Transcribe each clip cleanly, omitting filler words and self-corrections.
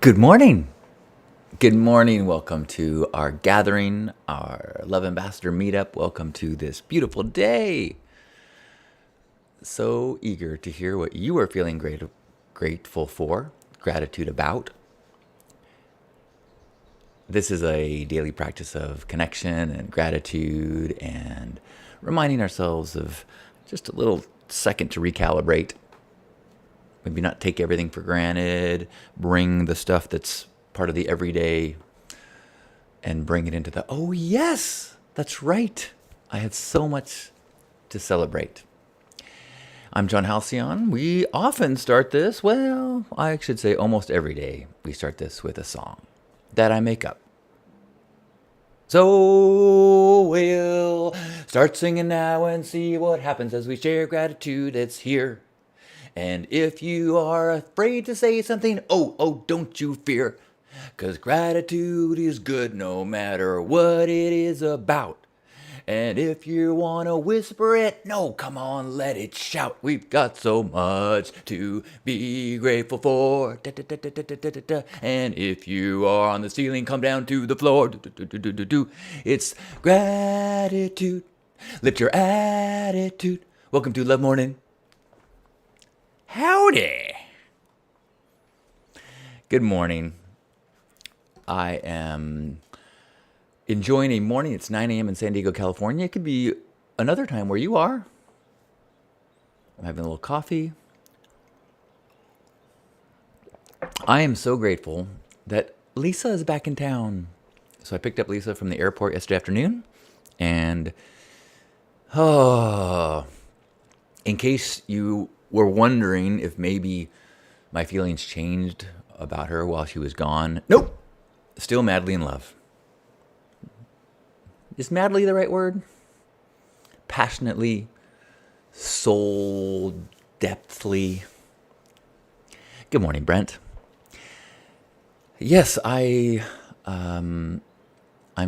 Good morning. Good morning. Welcome to our gathering, our Love Ambassador meetup. Welcome to this beautiful day. So eager to hear what you are feeling grateful for, gratitude about. This is a daily practice of connection and gratitude and reminding ourselves of just a little second to recalibrate. Maybe not take everything for granted, bring the stuff that's part of the everyday and bring it into the, oh yes, that's right. I have so much to celebrate. I'm John Halcyon. We often start this, well, I should say almost every day, we start this with a song that I make up. So we'll start singing now and see what happens as we share gratitude that's here. And if you are afraid to say something, oh, don't you fear. 'Cause gratitude is good no matter what it is about. And if you want to whisper it, no, come on, let it shout. We've got so much to be grateful for. Da, da, da, da, da, da, da, da. And if you are on the ceiling, come down to the floor. Do, do, do, do, do, do. It's gratitude. Lift your attitude. Welcome to Love Morning. Howdy. Good morning. I am enjoying a morning. It's 9 a.m. in San Diego, California. It could be another time where you are. I'm having a little coffee. I am so grateful that Lisa is back in town. So I picked up Lisa from the airport yesterday afternoon. And, in case you were wondering if maybe my feelings changed about her while she was gone, nope. Still madly in love. Is madly the right word? Passionately, soul depthly. Good morning, Brent. Yes, I'm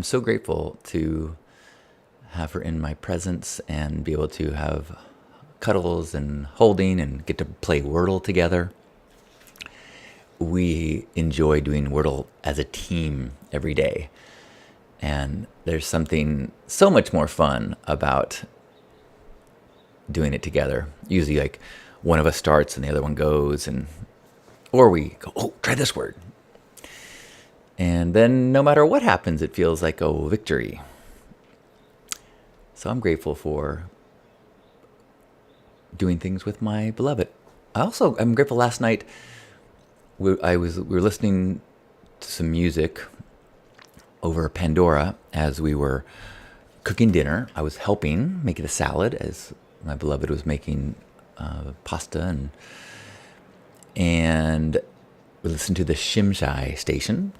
so grateful to have her in my presence and be able to have cuddles and holding and get to play Wordle together. We enjoy doing Wordle as a team every day. And there's something so much more fun about doing it together. Usually like one of us starts and the other one goes, or we go, oh, try this word. And then no matter what happens, it feels like, oh, victory. So I'm grateful for doing things with my beloved. I'm grateful last night we were listening to some music over Pandora as we were cooking dinner. I was helping make a salad as my beloved was making pasta, and we listened to the Shimshai station.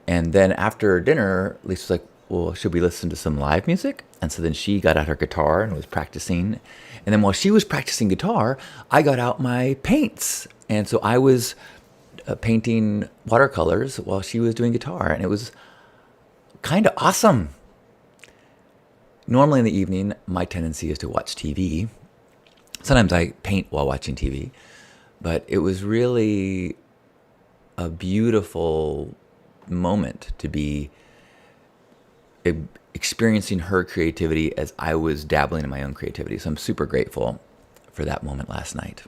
And then after dinner, Lisa was like, well, should we listen to some live music? And so then she got out her guitar and was practicing. And then while she was practicing guitar, I got out my paints. And so I was painting watercolors while she was doing guitar. And it was kind of awesome. Normally in the evening, my tendency is to watch TV. Sometimes I paint while watching TV. But it was really a beautiful moment to be experiencing her creativity as I was dabbling in my own creativity. So I'm super grateful for that moment last night.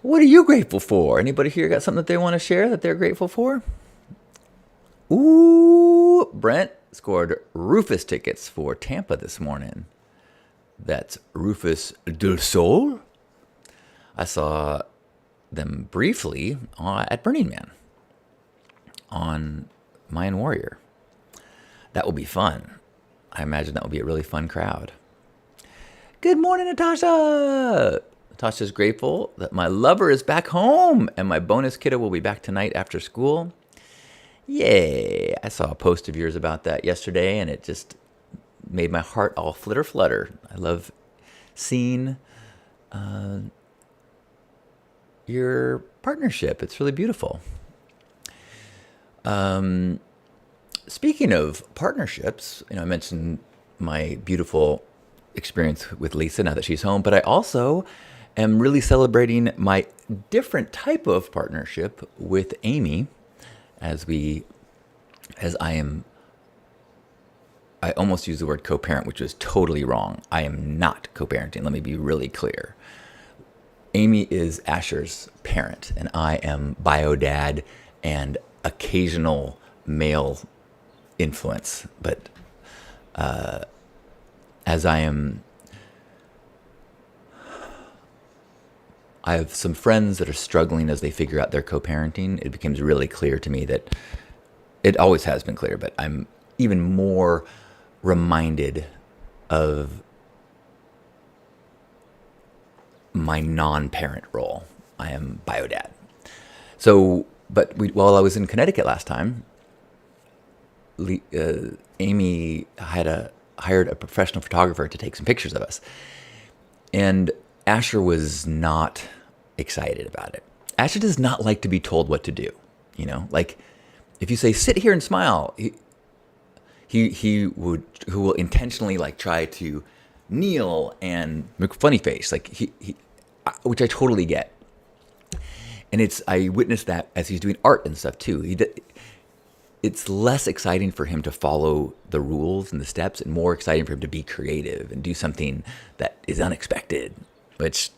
What are you grateful for? Anybody here got something that they want to share that they're grateful for? Ooh, Brent scored Rufus tickets for Tampa this morning. That's Rufus del Sol. I saw them briefly at Burning Man on Mayan Warrior. That will be fun. I imagine that will be a really fun crowd. Good morning, Natasha. Natasha's grateful that my lover is back home and my bonus kiddo will be back tonight after school. Yay. I saw a post of yours about that yesterday and it just made my heart all flutter. I love seeing your partnership. It's really beautiful. Speaking of partnerships, I mentioned my beautiful experience with Lisa now that she's home, but I also am really celebrating my different type of partnership with Amy as I almost used the word co-parent, which was totally wrong. I am not co-parenting. Let me be really clear. Amy is Asher's parent, and I am bio dad and occasional male influence. But as I have some friends that are struggling as they figure out their co-parenting. It becomes really clear to me that it always has been clear, but I'm even more reminded of my non-parent role. I am bio dad. So, but while I was in Connecticut last time, Amy had hired a professional photographer to take some pictures of us. And Asher was not excited about it. Asher does not like to be told what to do. Like if you say, sit here and smile, who will intentionally like try to kneel and make a funny face. Like which I totally get. And I witnessed that as he's doing art and stuff too. It's less exciting for him to follow the rules and the steps and more exciting for him to be creative and do something that is unexpected, which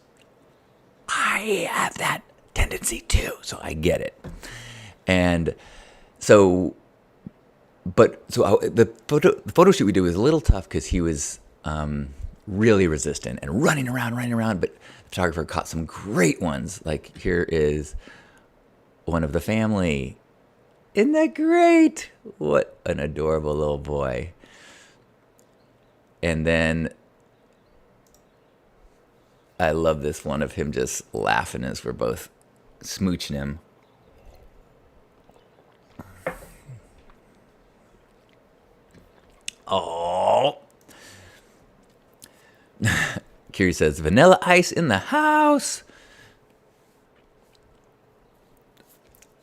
I have that tendency too. So I get it. And so, the photo shoot we did was a little tough because he was really resistant and running around. But the photographer caught some great ones. Like here is one of the family. Isn't that great? What an adorable little boy. And then I love this one of him just laughing as we're both smooching him. Oh. Kiri says, vanilla ice in the house.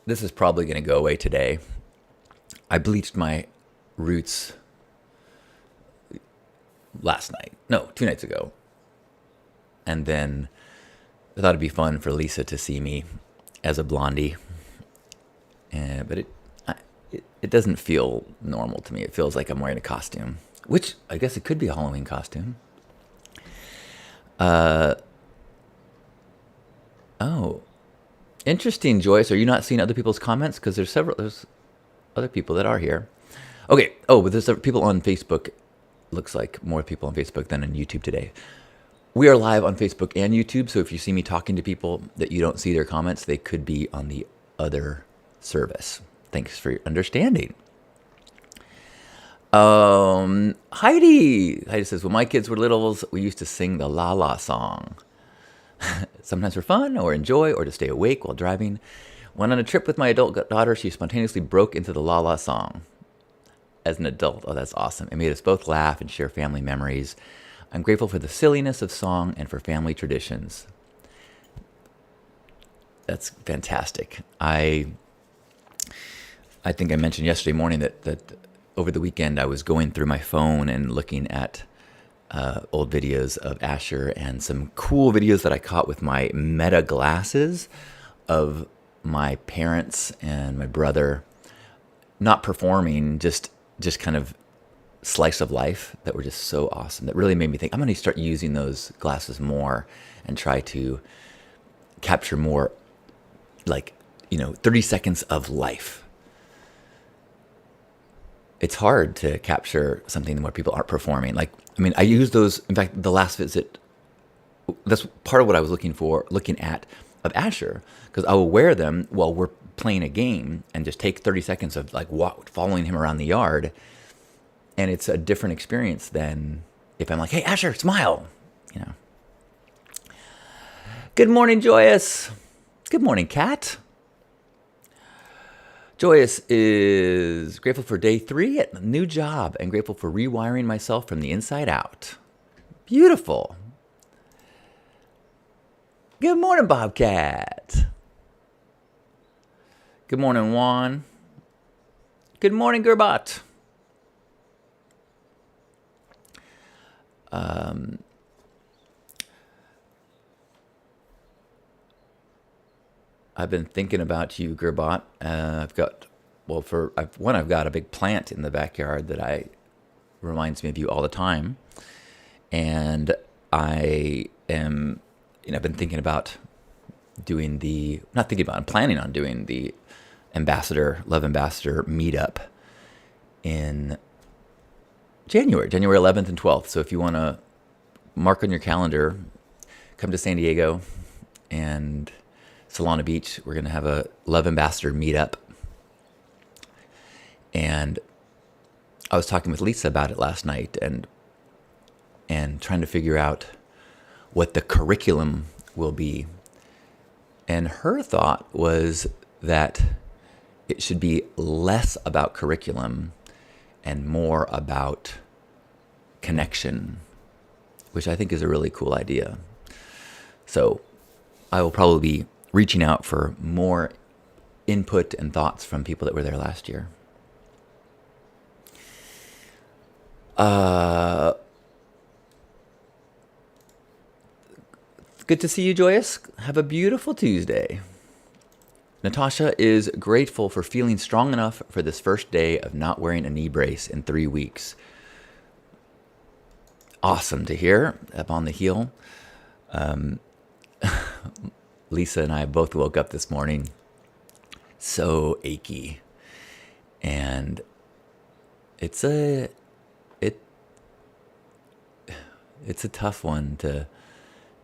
This is probably going to go away today. I bleached my roots last night. No, 2 nights ago. And then I thought it'd be fun for Lisa to see me as a blondie. But it doesn't feel normal to me. It feels like I'm wearing a costume, which I guess it could be a Halloween costume. Oh, interesting, Joyce. Are you not seeing other people's comments? Because there's other people that are here. Okay. Oh, but there's people on Facebook. Looks like more people on Facebook than on YouTube today. We are live on Facebook and YouTube, so if you see me talking to people that you don't see their comments, they could be on the other service. Thanks for your understanding. Heidi says, when my kids were littles, we used to sing the La La song. Sometimes for fun or enjoy or to stay awake while driving. When on a trip with my adult daughter, she spontaneously broke into the La La song. As an adult, oh, that's awesome. It made us both laugh and share family memories. I'm grateful for the silliness of song and for family traditions. That's fantastic. I think I mentioned yesterday morning that over the weekend I was going through my phone and looking at old videos of Asher and some cool videos that I caught with my Meta glasses of my parents and my brother not performing, just kind of slice of life that were just so awesome. That really made me think I'm going to start using those glasses more and try to capture more, 30 seconds of life. It's hard to capture something where people aren't performing. I use those. In fact, the last visit, that's part of what I was looking at of Asher, because I will wear them while we're playing a game and just take 30 seconds of following him around the yard. And it's a different experience than if I'm like, hey, Asher, smile. Good morning, Joyous. Good morning, Kat. Joyous is grateful for day 3 at a new job and grateful for rewiring myself from the inside out. Beautiful. Good morning, Bobcat. Good morning, Juan. Good morning, Gerbot. I've been thinking about you, Gerbot. I've got, well, I've got a big plant in the backyard that I reminds me of you all the time, and I am, I've been thinking about doing not thinking about, I'm planning on doing the Love Ambassador meetup in January 11th and 12th. So if you want to mark on your calendar, come to San Diego and Solana Beach. We're going to have a Love Ambassador meetup. And I was talking with Lisa about it last night and trying to figure out what the curriculum will be. And her thought was that it should be less about curriculum and more about connection, which I think is a really cool idea. So I will probably be reaching out for more input and thoughts from people that were there last year. Good to see you, Joyous. Have a beautiful Tuesday. Natasha is grateful for feeling strong enough for this first day of not wearing a knee brace in 3 weeks. Awesome to hear. Up on the heel. Lisa and I both woke up this morning so achy, and it's a tough one to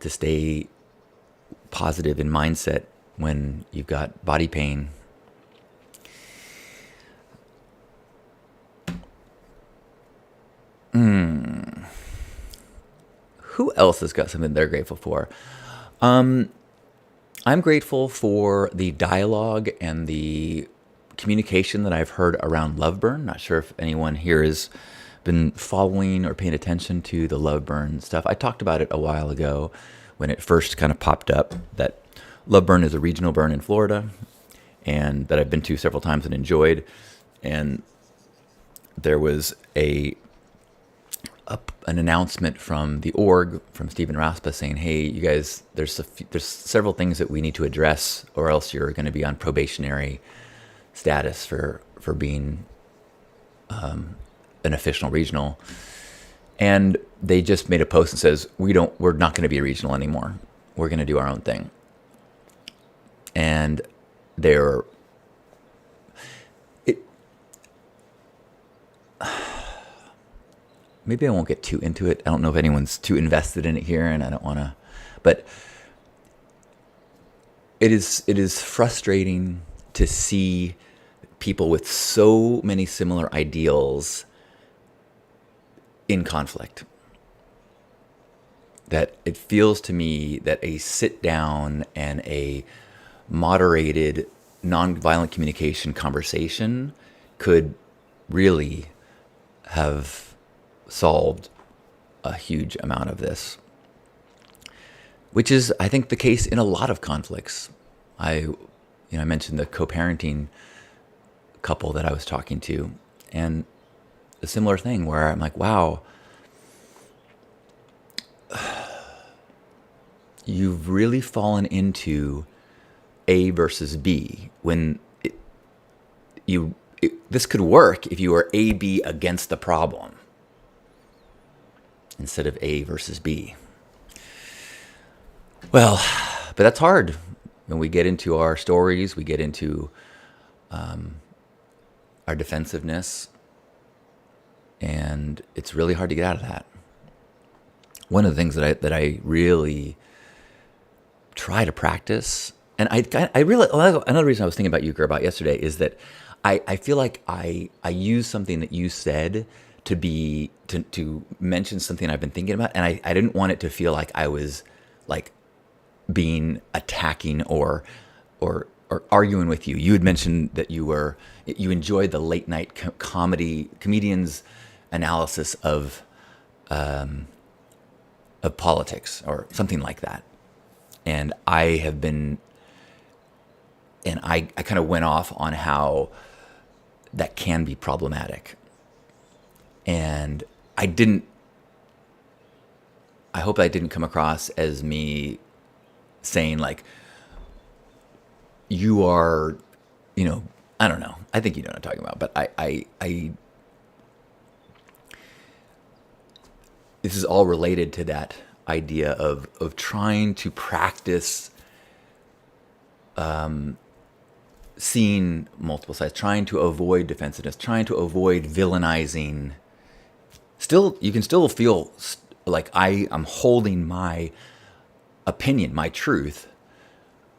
stay positive in mindset when you've got body pain. Who else has got something they're grateful for? I'm grateful for the dialogue and the communication that I've heard around Loveburn. Not sure if anyone here has been following or paying attention to the Loveburn stuff. I talked about it a while ago when it first kind of popped up, that Loveburn is a regional burn in Florida and that I've been to several times and enjoyed. And there was an announcement from the org, from Stephen Raspa, saying, hey, you guys, there's several things that we need to address, or else you're going to be on probationary status for being an official regional. And they just made a post and says, we're not going to be a regional anymore. We're going to do our own thing. And maybe I won't get too into it. I don't know if anyone's too invested in it here, and I don't want to, but it is frustrating to see people with so many similar ideals in conflict. That it feels to me that a sit down and a moderated, nonviolent communication conversation could really have solved a huge amount of this, which is, I think, the case in a lot of conflicts. I mentioned the co-parenting couple that I was talking to, and a similar thing where I'm like, wow, you've really fallen into A versus B when this could work if you were A, B against the problem instead of A versus B. Well, but that's hard. When we get into our stories, we get into our defensiveness, and it's really hard to get out of that. One of the things that I really try to practice, and I really, another reason I was thinking about you, about yesterday, is that I feel like I use something that you said to mention something I've been thinking about, and I didn't want it to feel like I was like being attacking or arguing with you. You had mentioned that you enjoyed the late night comedians analysis of politics or something like that. And I kind of went off on how that can be problematic. And I hope I didn't come across as me saying like, you are, you know, I don't know. I think you know what I'm talking about, but I this is all related to that idea of trying to practice seeing multiple sides, trying to avoid defensiveness, trying to avoid villainizing. Still, you can still feel like I am holding my opinion, my truth,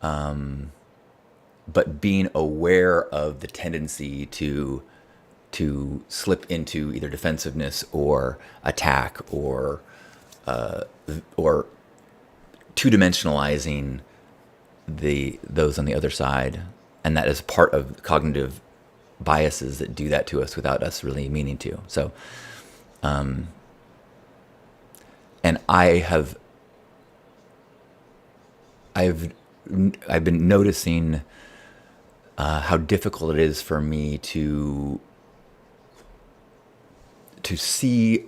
but being aware of the tendency to slip into either defensiveness or attack or two-dimensionalizing those on the other side, and that is part of cognitive biases that do that to us without us really meaning to. So, and I've been noticing how difficult it is for me to see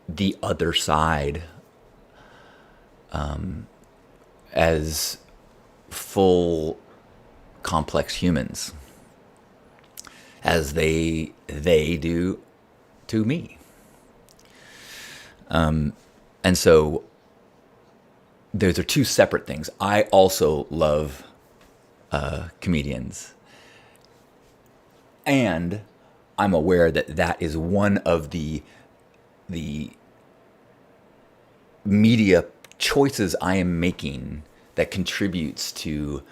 the other side as full complex humans as they do to me. And so those are two separate things. I also love comedians, and I'm aware that that is one of the media choices I am making that contributes to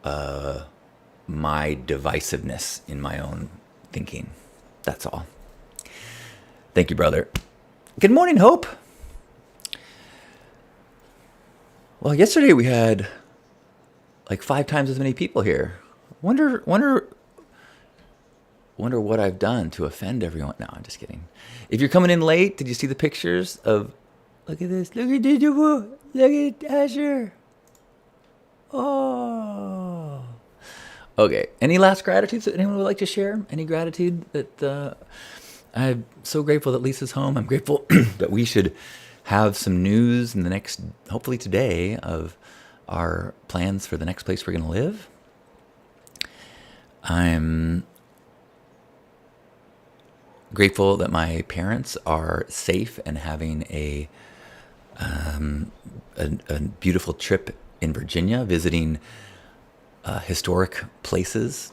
my divisiveness in my own thinking. That's all. Thank you, brother. Good morning, Hope. Well, yesterday we had like 5 times as many people here. Wonder what I've done to offend everyone. No, I'm just kidding. If you're coming in late, did you see the pictures of, look at this, look at Digibu, look at Asher. Oh. Okay. Any last gratitudes that anyone would like to share? Any gratitude that I'm so grateful that Lisa's home. I'm grateful that we should have some news in the next, hopefully today, of our plans for the next place we're going to live. I'm grateful that my parents are safe and having a beautiful trip in Virginia, visiting historic places.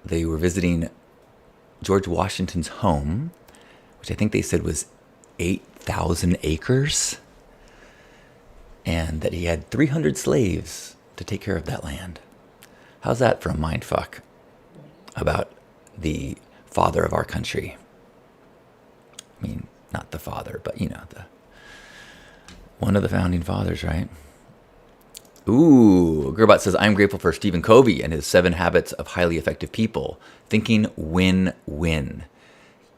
They were visiting George Washington's home, which I think they said was 8,000 acres, and that he had 300 slaves to take care of that land. How's that for a mind fuck about the father of our country? I mean, not the father, but you know, one of the founding fathers, right? Ooh, Gerbot says, I'm grateful for Stephen Covey and his 7 habits of highly effective people. Thinking win-win.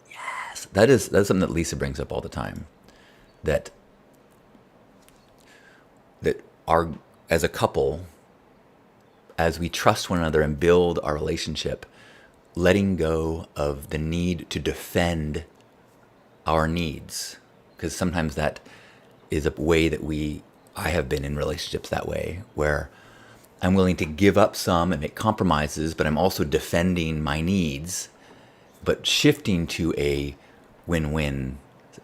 Yes, that's something that Lisa brings up all the time. That our, as a couple, as we trust one another and build our relationship, letting go of the need to defend our needs. Because sometimes that is a way that I have been in relationships that way, where I'm willing to give up some and make compromises, but I'm also defending my needs, but shifting to a win-win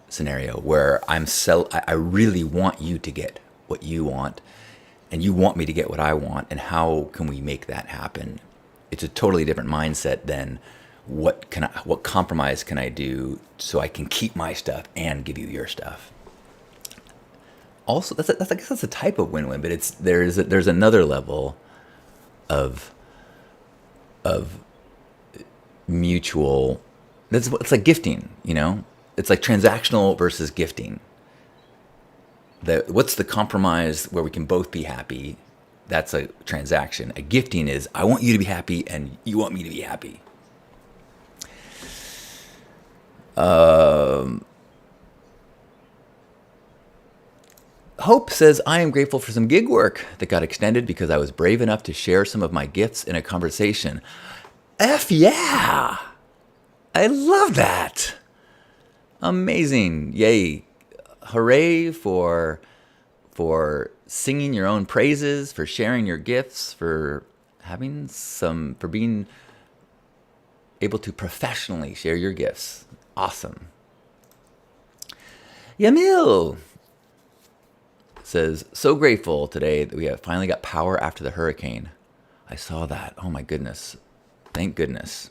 scenario where I really want you to get what you want, and you want me to get what I want, and how can we make that happen? It's a totally different mindset than what compromise can I do so I can keep my stuff and give you your stuff. Also, I guess that's a type of win-win, but there's another level of mutual. It's like gifting, you know. It's like transactional versus gifting. What's the compromise where we can both be happy? That's a transaction. A gifting is, I want you to be happy and you want me to be happy. Hope says, I am grateful for some gig work that got extended because I was brave enough to share some of my gifts in a conversation. F yeah! I love that. Amazing. Yay. Hooray for singing your own praises, for sharing your gifts, for for being able to professionally share your gifts. Awesome. Yamil says, so grateful today that we have finally got power after the hurricane. I saw that. Oh my goodness. Thank goodness.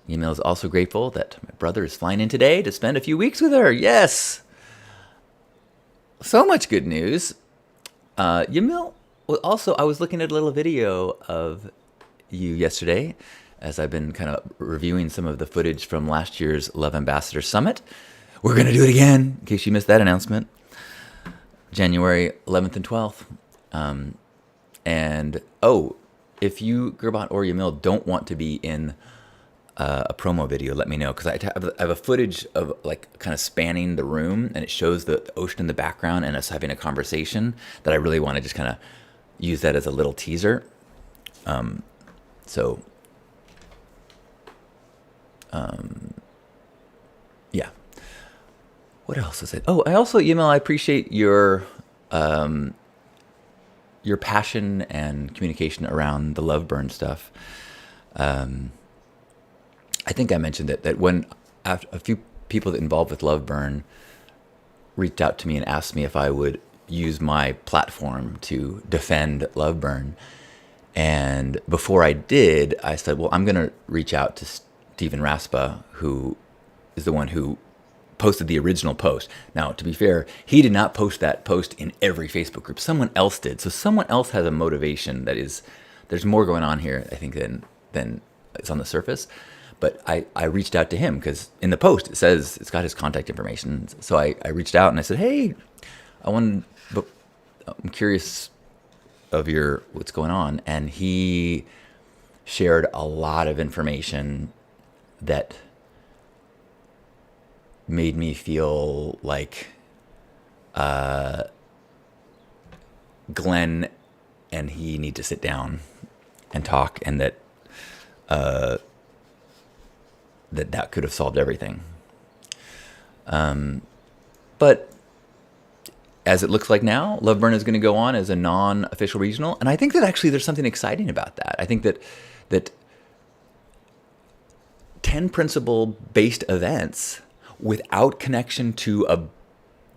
Yamil is also grateful that my brother is flying in today to spend a few weeks with her. Yes. So much good news. Yamil, well, also, I was looking at a little video of you yesterday as I've been kind of reviewing some of the footage from last year's Love Ambassador Summit. We're going to do it again, in case you missed that announcement. January 11th and 12th. If you, Gerbot or Yamil, don't want to be in a promo video, let me know, because I have a footage of like kind of spanning the room, and it shows the ocean in the background and us having a conversation that I really want to just kind of use that as a little teaser. Yeah. What else is it? Oh, I also, Yamil, I appreciate your passion and communication around the Love Burn stuff. I think I mentioned that when a few people involved with Love Burn reached out to me and asked me if I would use my platform to defend Love Burn. And before I did, I said, well, I'm going to reach out to Stephen Raspa, who is the one who posted the original post. Now, to be fair, he did not post that post in every Facebook group. Someone else did. So someone else has a motivation that is, there's more going on here, I think, than is on the surface. But I reached out to him because in the post, it says it's got his contact information. So I reached out and I said, hey, I'm curious of what's going on. And he shared a lot of information that made me feel like Glenn and he need to sit down and talk, and that that could have solved everything. But as it looks like now, Love Burn is going to go on as a non-official regional, and I think that actually there's something exciting about that. I think that 10 principle-based events without connection to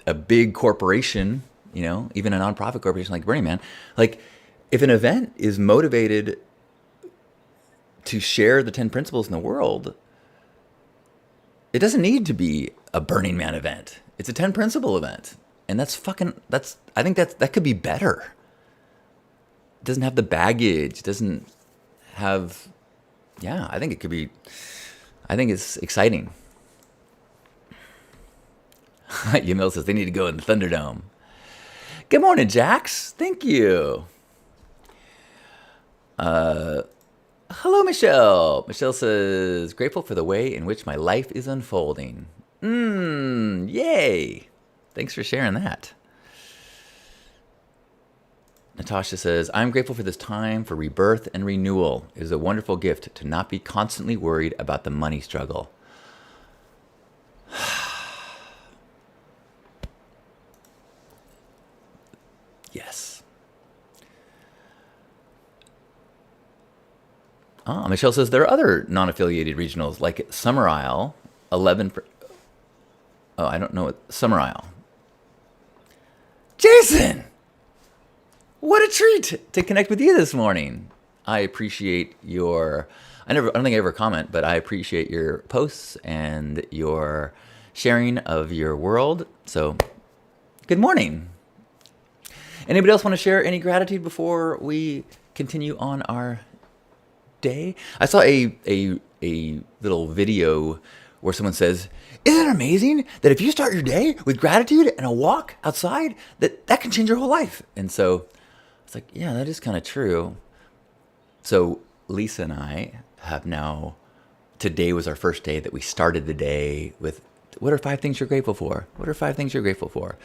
a big corporation, even a nonprofit corporation like Burning Man, like if an event is motivated to share the 10 principles in the world, it doesn't need to be a Burning Man event. It's a 10 principle event. And I think that could be better. It doesn't have the baggage. It doesn't have, I think it's exciting. Yamil says they need to go in the Thunderdome. Good morning, Jax. Thank you. Hello, Michelle. Michelle says, grateful for the way in which my life is unfolding. Yay. Thanks for sharing that. Natasha says, I'm grateful for this time for rebirth and renewal. It is a wonderful gift to not be constantly worried about the money struggle. Yes. Michelle says there are other non-affiliated regionals like Summer Isle, 11. I don't know what Summer Isle. Jason, what a treat to connect with you this morning. I appreciate I don't think I ever comment, but I appreciate your posts and your sharing of your world. So, good morning. Anybody else want to share any gratitude before we continue on our day? I saw a little video where someone says, isn't it amazing that if you start your day with gratitude and a walk outside, that can change your whole life? And so it's like, yeah, that is kind of true. So Lisa and I have now, today was our first day that we started the day with, what are 5 things you're grateful for? What are 5 things you're grateful for?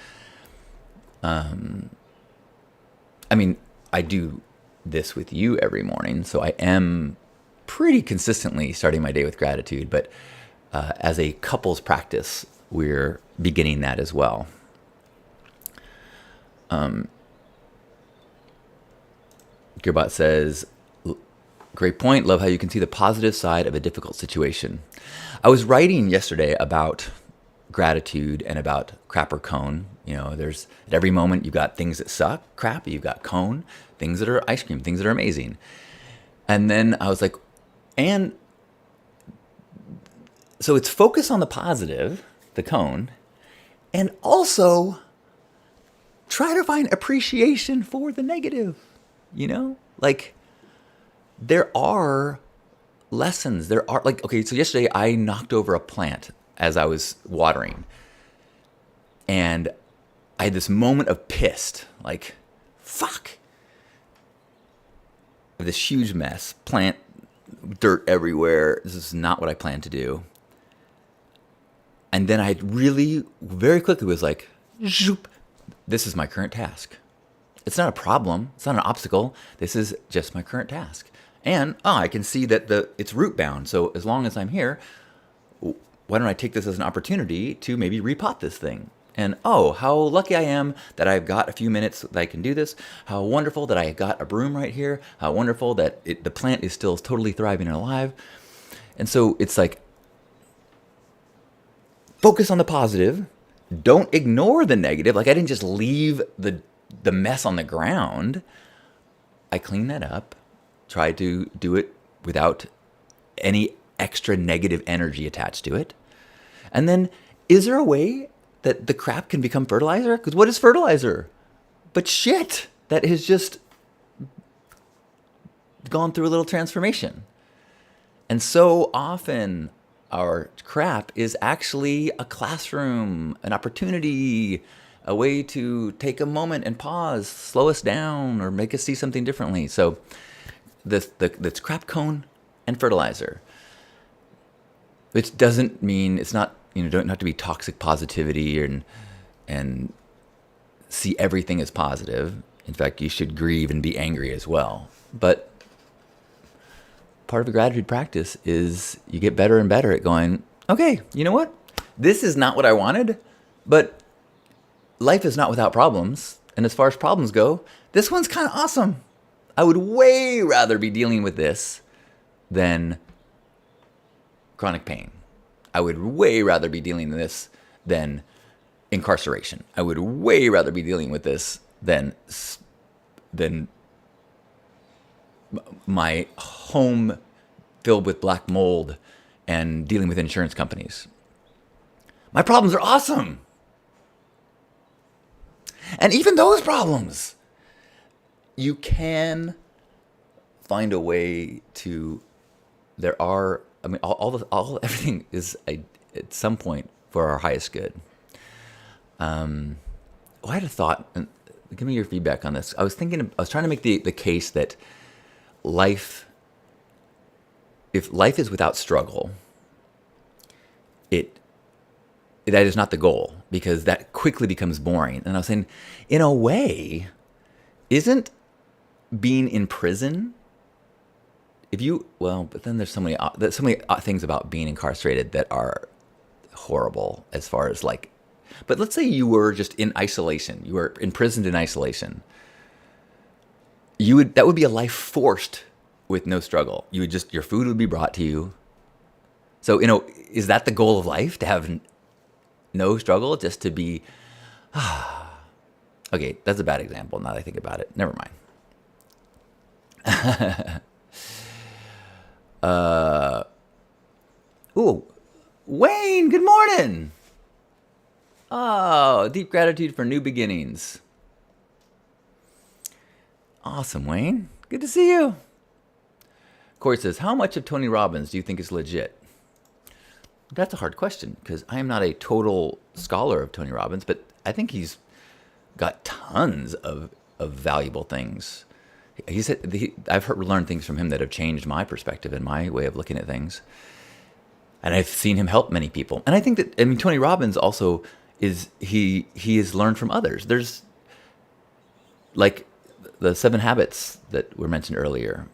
I do this with you every morning, so I am pretty consistently starting my day with gratitude, but as a couples practice, we're beginning that as well. Gearbot says, Great point. Love how you can see the positive side of a difficult situation. I was writing yesterday about gratitude and about crap or cone. There's at every moment you got things that suck, crap, you've got cone, things that are ice cream, things that are amazing. And then I was like, and so it's focus on the positive, the cone, and also try to find appreciation for the negative. Like there are lessons. There are okay, so yesterday I knocked over a plant as I was watering. And I had this moment of pissed, like, fuck. This huge mess, plant, dirt everywhere. This is not what I planned to do. And then I really, very quickly was like, zoop, this is my current task. It's not a problem. It's not an obstacle. This is just my current task. And I can see that it's root bound. So as long as I'm here, why don't I take this as an opportunity to maybe repot this thing? And how lucky I am that I've got a few minutes that I can do this. How wonderful that I got a broom right here. How wonderful that the plant is still totally thriving and alive. And so it's like, focus on the positive. Don't ignore the negative. Like I didn't just leave the mess on the ground. I cleaned that up. Tried to do it without any extra negative energy attached to it. And then, is there a way that the crap can become fertilizer? Because what is fertilizer? But shit that has just gone through a little transformation. And so often our crap is actually a classroom, an opportunity, a way to take a moment and pause, slow us down, or make us see something differently. So this crap cone and fertilizer. Which doesn't mean it's not, don't have to be toxic positivity and see everything as positive. In fact, you should grieve and be angry as well. But part of the gratitude practice is you get better and better at going, okay, you know what? This is not what I wanted, but life is not without problems. And as far as problems go, this one's kind of awesome. I would way rather be dealing with this than chronic pain. I would way rather be dealing with this than incarceration. I would way rather be dealing with this than my home filled with black mold and dealing with insurance companies. My problems are awesome. And even those problems, you can find a way to, everything is at some point for our highest good. I had a thought, and give me your feedback on this. I was trying to make the case that if life is without struggle, that is not the goal, because that quickly becomes boring. And I was saying, in a way, isn't being in prison, but then there's so many things about being incarcerated that are horrible as far as but let's say you were just in isolation. You were imprisoned in isolation. That would be a life forced with no struggle. Your food would be brought to you. So, is that the goal of life? To have no struggle, just to be, okay, that's a bad example now that I think about it. Never mind. Wayne, good morning. Oh, deep gratitude for new beginnings. Awesome, Wayne. Good to see you. Corey says, how much of Tony Robbins do you think is legit? That's a hard question, because I am not a total scholar of Tony Robbins, but I think he's got tons of valuable things. I've learned things from him that have changed my perspective and my way of looking at things. And I've seen him help many people. And I think that, Tony Robbins also he has learned from others. There's like the 7 habits that were mentioned earlier.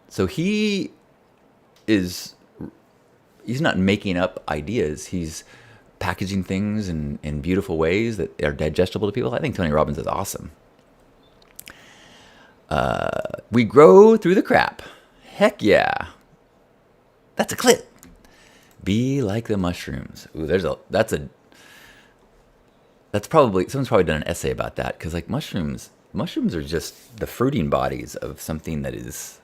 So he's not making up ideas. He's packaging things in beautiful ways that are digestible to people. I think Tony Robbins is awesome. We grow through the crap. Heck yeah. That's a clip. Be like the mushrooms. Ooh, that's probably, someone's probably done an essay about that, because like mushrooms are just the fruiting bodies of something that is,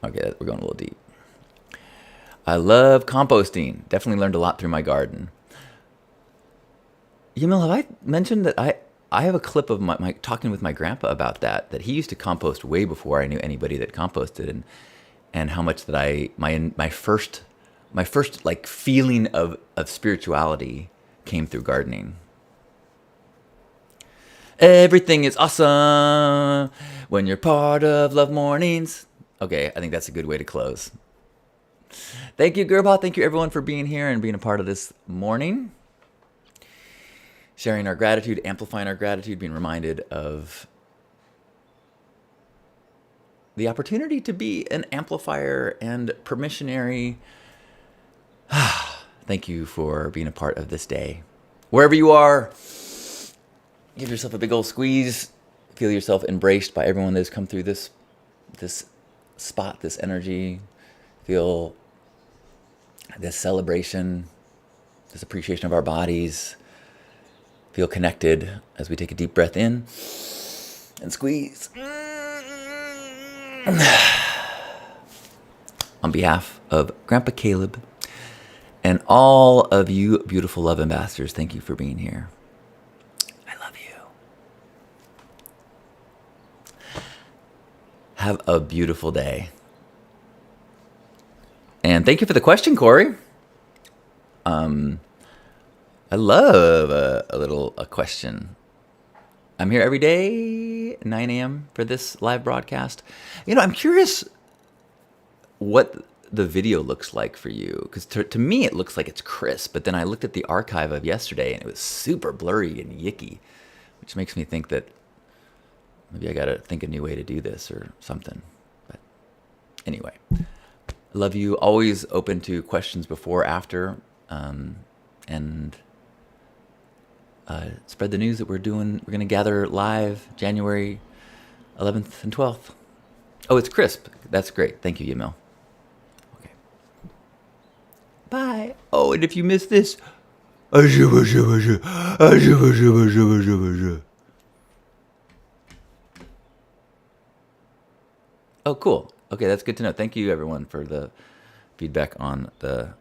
okay, we're going a little deep. I love composting. Definitely learned a lot through my garden. Yamil, have I mentioned that I have a clip of my talking with my grandpa about that he used to compost way before I knew anybody that composted, and how much that my first like feeling of spirituality came through gardening. Everything is awesome when you're part of Love Mornings. Okay, I think that's a good way to close. Thank you, Gerbot. Thank you, everyone, for being here and being a part of this morning. Sharing our gratitude, amplifying our gratitude, being reminded of the opportunity to be an amplifier and permissionary. Thank you for being a part of this day. Wherever you are, give yourself a big old squeeze. Feel yourself embraced by everyone that has come through this spot, this energy. Feel this celebration, this appreciation of our bodies. Feel connected as we take a deep breath in and squeeze. On behalf of Grandpa Caleb and all of you beautiful love ambassadors, thank you for being here. I love you. Have a beautiful day. And thank you for the question, Corey. I love a question. I'm here every day, 9 a.m. for this live broadcast. You know, I'm curious what the video looks like for you, because to me it looks like it's crisp, but then I looked at the archive of yesterday and it was super blurry and yicky, which makes me think that maybe I gotta think a new way to do this or something. But anyway, I love you. Always open to questions before, after, and spread the news that we're going to gather live January 11th and 12th. Oh, it's crisp. That's great. Thank you, Yamil. Okay. Bye. Oh, and if you missed this, oh, cool. Okay, that's good to know. Thank you, everyone, for the feedback on the